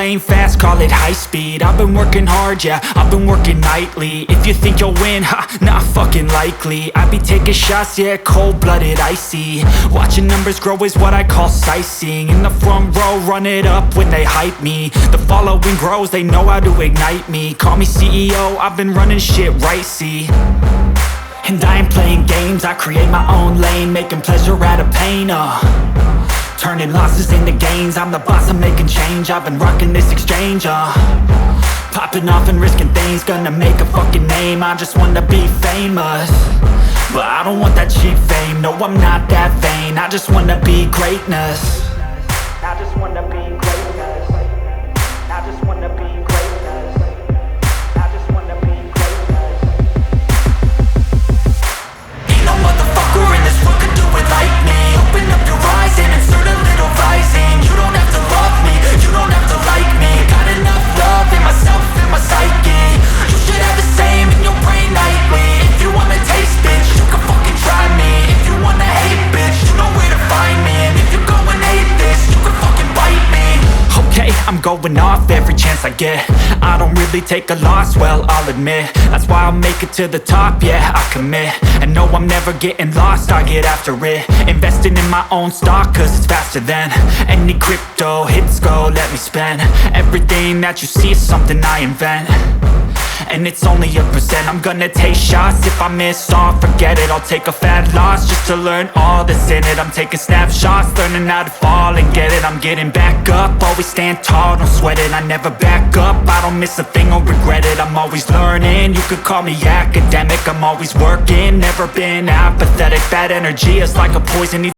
lane fast, call it high speed. I've been working hard, yeah, I've been working nightly. If you think you'll win, ha, not fucking likely. I be taking shots, yeah, cold-blooded, icy. Watching numbers grow is what I call sightseeing. In the front row, run it up when they hype me. The following grows, they know how to ignite me. Call me CEO, I've been running shit right, see. And I ain't playing games, I create my own lane, making pleasure out of pain, turning losses into gains. I'm the boss, I'm making change. I've been rocking this exchange, popping off and risking things. Gonna make a fucking name, I just wanna be famous. But I don't want that cheap fame, no, I'm not that vain. I just wanna be greatness. I just wanna be greatness. I just wanna be greatness. I just wanna be greatness. Ain't no motherfucker in this world could do it like me. Open up your eyes and insert a little rising. You don't have to love me, you don't have to like me. Got enough love in myself, in my psyche. You should have the same in your brain nightly. If you wanna taste, bitch, you can fucking try me. If you wanna hate, bitch, you know where to find me. And if you go and hate this, you can fucking bite me. Okay, I'm going off every chance I get. I don't really take a loss, well, I'll admit. That's why I'll make it to the top, yeah, I commit. And no, I'm never getting lost, I get after it. Investing in my own stock, cause it's faster than any crypto hits go, let me spend. Everything that you see is something I invent, and it's only a percent. I'm gonna take shots, if I miss all, forget it. I'll take a fat loss just to learn all that's in it. I'm taking snapshots, learning how to fall and get it. I'm getting back up, always stand tall, don't sweat it. I never back up, I don't miss a thing or regret it. I'm always learning, you could call me academic. I'm always working, never been apathetic. Bad energy is like a poison.